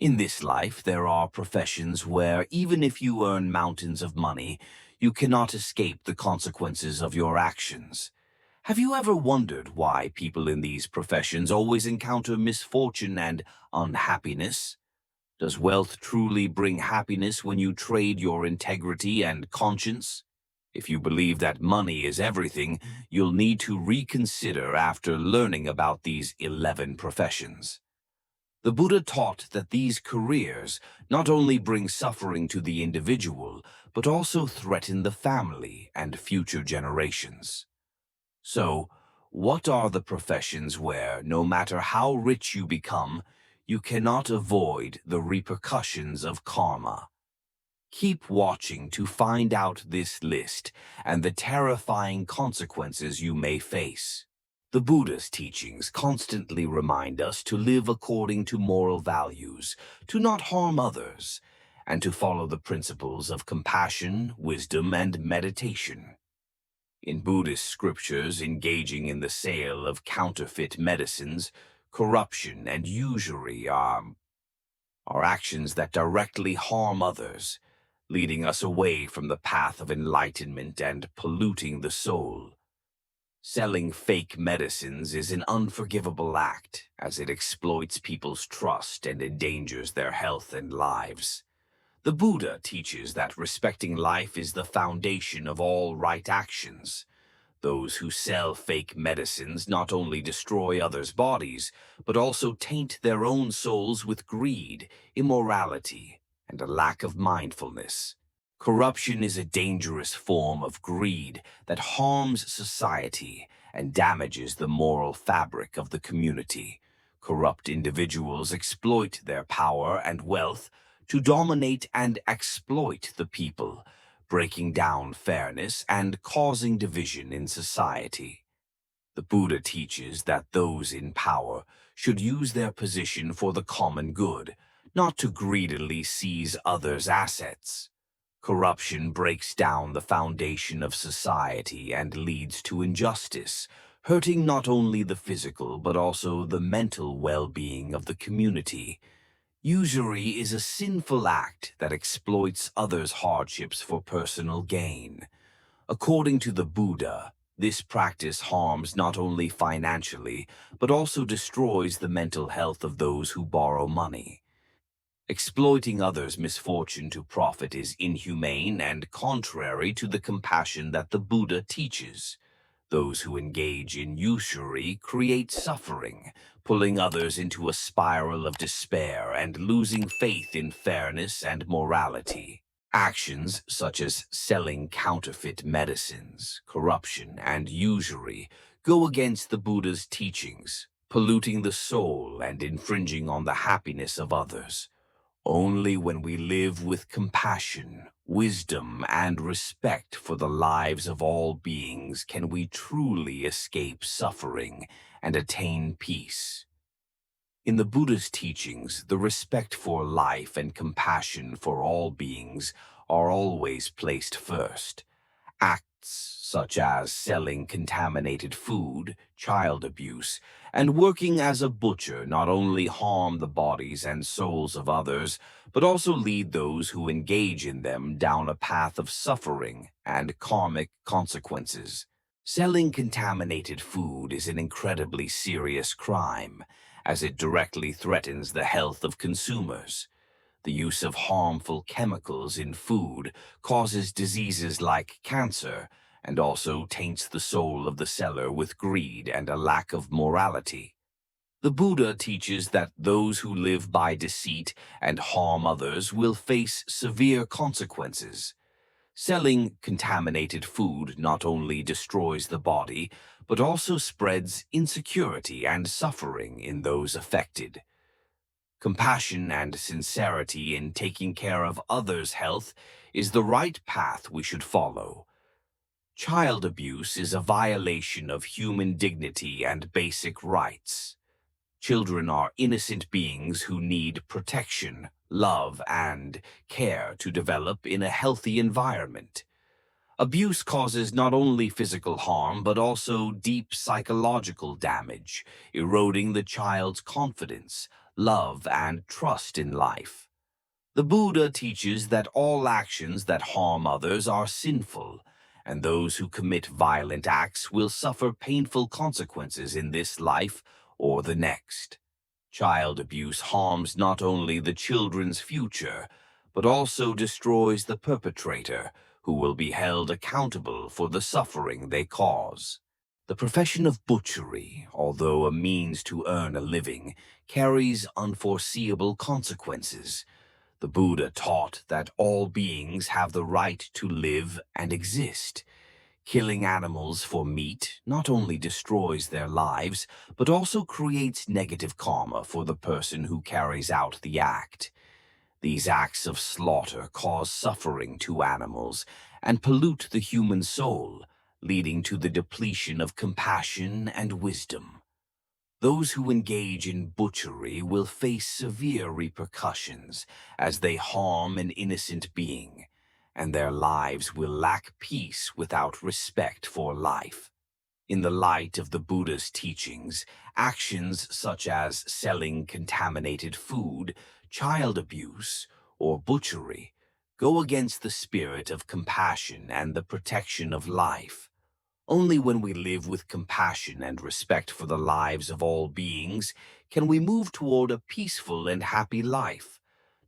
In this life, there are professions where, even if you earn mountains of money, you cannot escape the consequences of your actions. Have you ever wondered why people in these professions always encounter misfortune and unhappiness? Does wealth truly bring happiness when you trade your integrity and conscience? If you believe that money is everything, you'll need to reconsider after learning about these 11 professions. The Buddha taught that these careers not only bring suffering to the individual, but also threaten the family and future generations. So, what are the professions where, no matter how rich you become, you cannot avoid the repercussions of karma? Keep watching to find out this list and the terrifying consequences you may face. The Buddha's teachings constantly remind us to live according to moral values, to not harm others, and to follow the principles of compassion, wisdom, and meditation. In Buddhist scriptures, engaging in the sale of counterfeit medicines, corruption, and usury are actions that directly harm others, leading us away from the path of enlightenment and polluting the soul. Selling fake medicines is an unforgivable act, as it exploits people's trust and endangers their health and lives. The Buddha teaches that respecting life is the foundation of all right actions. Those who sell fake medicines not only destroy others' bodies, but also taint their own souls with greed, immorality, and a lack of mindfulness. Corruption is a dangerous form of greed that harms society and damages the moral fabric of the community. Corrupt individuals exploit their power and wealth to dominate and exploit the people, breaking down fairness and causing division in society. The Buddha teaches that those in power should use their position for the common good, not to greedily seize others' assets. Corruption breaks down the foundation of society and leads to injustice, hurting not only the physical but also the mental well-being of the community. Usury is a sinful act that exploits others' hardships for personal gain. According to the Buddha, this practice harms not only financially, but also destroys the mental health of those who borrow money. Exploiting others' misfortune to profit is inhumane and contrary to the compassion that the Buddha teaches. Those who engage in usury create suffering, pulling others into a spiral of despair and losing faith in fairness and morality. Actions such as selling counterfeit medicines, corruption, and usury go against the Buddha's teachings, polluting the soul and infringing on the happiness of others. Only when we live with compassion, wisdom, and respect for the lives of all beings can we truly escape suffering and attain peace. In the Buddha's teachings, the respect for life and compassion for all beings are always placed first. Acts such as selling contaminated food, child abuse, and working as a butcher not only harm the bodies and souls of others, but also lead those who engage in them down a path of suffering and karmic consequences. Selling contaminated food is an incredibly serious crime, as it directly threatens the health of consumers. The use of harmful chemicals in food causes diseases like cancer and also taints the soul of the seller with greed and a lack of morality. The Buddha teaches that those who live by deceit and harm others will face severe consequences. Selling contaminated food not only destroys the body, but also spreads insecurity and suffering in those affected. Compassion and sincerity in taking care of others' health is the right path we should follow. Child abuse is a violation of human dignity and basic rights. Children are innocent beings who need protection, love, and care to develop in a healthy environment. Abuse causes not only physical harm, but also deep psychological damage, eroding the child's confidence, love, and trust in life. The Buddha teaches that all actions that harm others are sinful, and those who commit violent acts will suffer painful consequences in this life or the next. Child abuse harms not only the children's future, but also destroys the perpetrator, who will be held accountable for the suffering they cause. The profession of butchery, although a means to earn a living, carries unforeseeable consequences. The Buddha taught that all beings have the right to live and exist. Killing animals for meat not only destroys their lives, but also creates negative karma for the person who carries out the act. These acts of slaughter cause suffering to animals and pollute the human soul, leading to the depletion of compassion and wisdom. Those who engage in butchery will face severe repercussions as they harm an innocent being, and their lives will lack peace without respect for life. In the light of the Buddha's teachings, actions such as selling contaminated food, child abuse, or butchery go against the spirit of compassion and the protection of life. Only when we live with compassion and respect for the lives of all beings can we move toward a peaceful and happy life,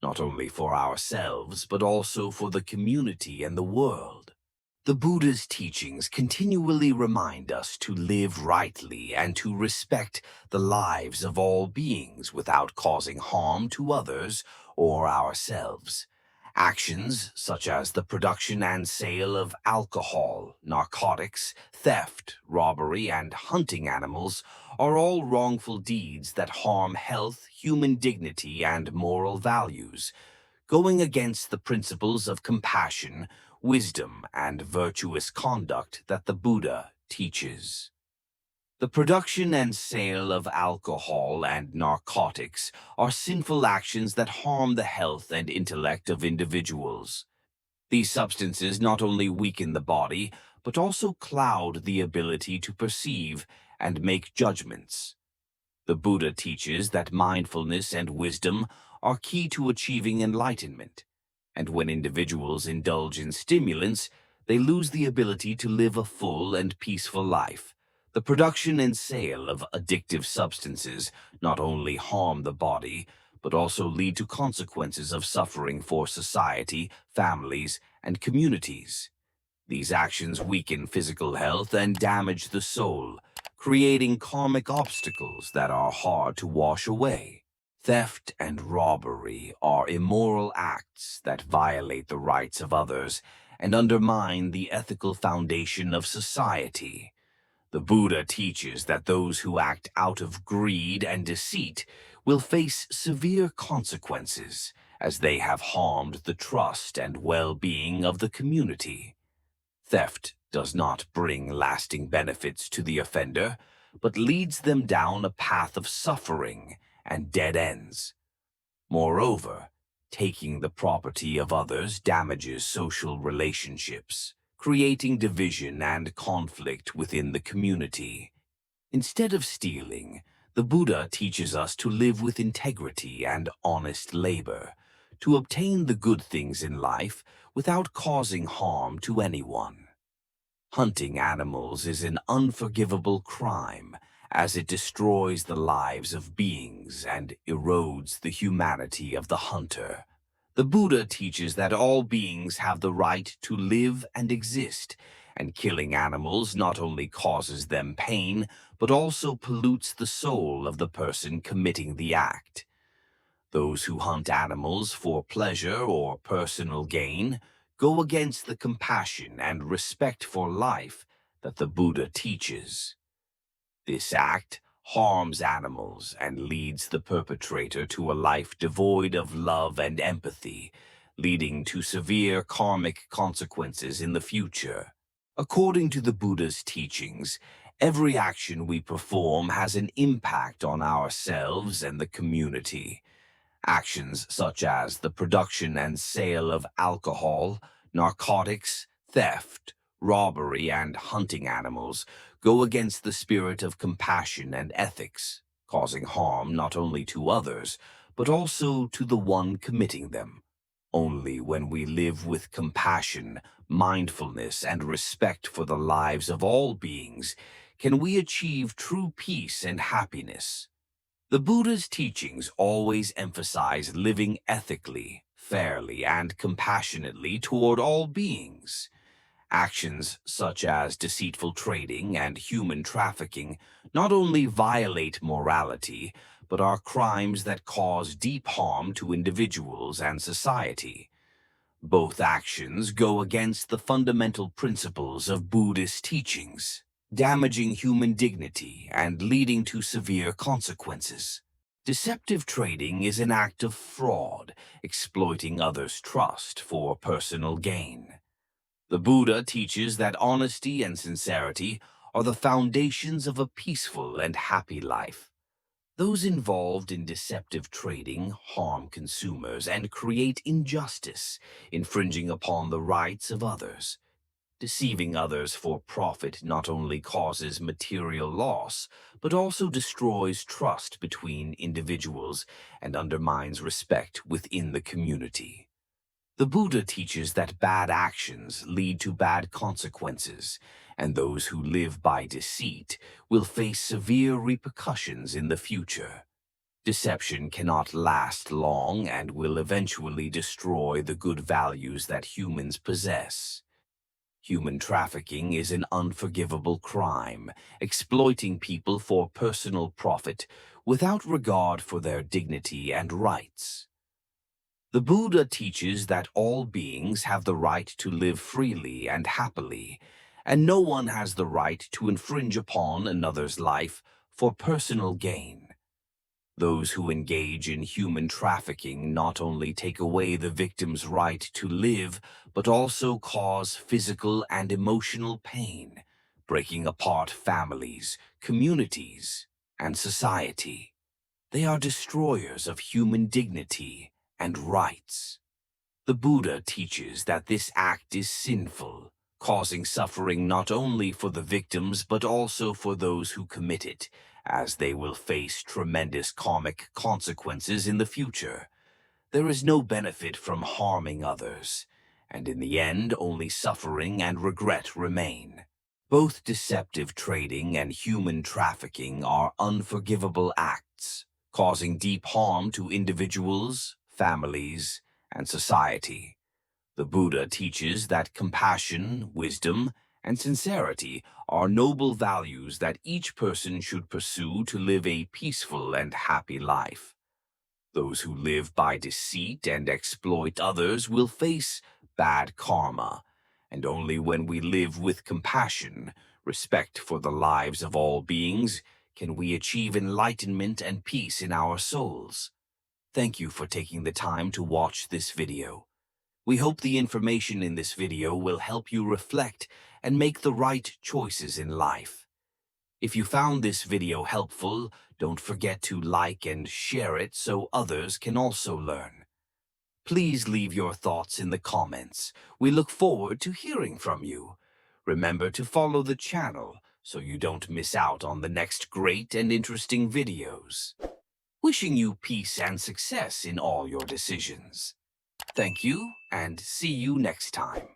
not only for ourselves, but also for the community and the world. The Buddha's teachings continually remind us to live rightly and to respect the lives of all beings without causing harm to others or ourselves. Actions such as the production and sale of alcohol, narcotics, theft, robbery, and hunting animals are all wrongful deeds that harm health, human dignity, and moral values, going against the principles of compassion, wisdom, and virtuous conduct that the Buddha teaches. The production and sale of alcohol and narcotics are sinful actions that harm the health and intellect of individuals. These substances not only weaken the body, but also cloud the ability to perceive and make judgments. The Buddha teaches that mindfulness and wisdom are key to achieving enlightenment, and when individuals indulge in stimulants, they lose the ability to live a full and peaceful life. The production and sale of addictive substances not only harm the body, but also lead to consequences of suffering for society, families, and communities. These actions weaken physical health and damage the soul, creating karmic obstacles that are hard to wash away. Theft and robbery are immoral acts that violate the rights of others and undermine the ethical foundation of society. The Buddha teaches that those who act out of greed and deceit will face severe consequences, as they have harmed the trust and well-being of the community. Theft does not bring lasting benefits to the offender, but leads them down a path of suffering and dead ends. Moreover, taking the property of others damages social relationships, creating division and conflict within the community. Instead of stealing, the Buddha teaches us to live with integrity and honest labor, to obtain the good things in life without causing harm to anyone. Hunting animals is an unforgivable crime, as it destroys the lives of beings and erodes the humanity of the hunter. The Buddha teaches that all beings have the right to live and exist, and killing animals not only causes them pain, but also pollutes the soul of the person committing the act. Those who hunt animals for pleasure or personal gain go against the compassion and respect for life that the Buddha teaches. This act harms animals and leads the perpetrator to a life devoid of love and empathy, leading to severe karmic consequences in the future. According to the Buddha's teachings, every action we perform has an impact on ourselves and the community. Actions such as the production and sale of alcohol, narcotics, theft, robbery, and hunting animals go against the spirit of compassion and ethics. causing harm not only to others, but also to the one committing them. Only when we live with compassion, mindfulness, and respect for the lives of all beings can we achieve true peace and happiness. The Buddha's teachings always emphasize living ethically, fairly, and compassionately toward all beings. Actions such as deceitful trading and human trafficking not only violate morality, but are crimes that cause deep harm to individuals and society. Both actions go against the fundamental principles of Buddhist teachings, damaging human dignity and leading to severe consequences. Deceptive trading is an act of fraud, exploiting others' trust for personal gain. The Buddha teaches that honesty and sincerity are the foundations of a peaceful and happy life. Those involved in deceptive trading harm consumers and create injustice, infringing upon the rights of others. Deceiving others for profit not only causes material loss, but also destroys trust between individuals and undermines respect within the community. The Buddha teaches that bad actions lead to bad consequences, and those who live by deceit will face severe repercussions in the future. Deception cannot last long and will eventually destroy the good values that humans possess. Human trafficking is an unforgivable crime, exploiting people for personal profit without regard for their dignity and rights. The Buddha teaches that all beings have the right to live freely and happily, and no one has the right to infringe upon another's life for personal gain. Those who engage in human trafficking not only take away the victim's right to live, but also cause physical and emotional pain, breaking apart families, communities, and society. They are destroyers of human dignity and rights. The Buddha teaches that this act is sinful, causing suffering not only for the victims but also for those who commit it, as they will face tremendous karmic consequences in the future. There is no benefit from harming others, and in the end only suffering and regret remain. Both deceptive trading and human trafficking are unforgivable acts, causing deep harm to individuals, families, and society. The Buddha teaches that compassion, wisdom, and sincerity are noble values that each person should pursue to live a peaceful and happy life. Those who live by deceit and exploit others will face bad karma, and only when we live with compassion, respect for the lives of all beings, can we achieve enlightenment and peace in our souls. Thank you for taking the time to watch this video. We hope the information in this video will help you reflect and make the right choices in life. If you found this video helpful, don't forget to like and share it so others can also learn. Please leave your thoughts in the comments. We look forward to hearing from you. Remember to follow the channel so you don't miss out on the next great and interesting videos. Wishing you peace and success in all your decisions. Thank you, and see you next time.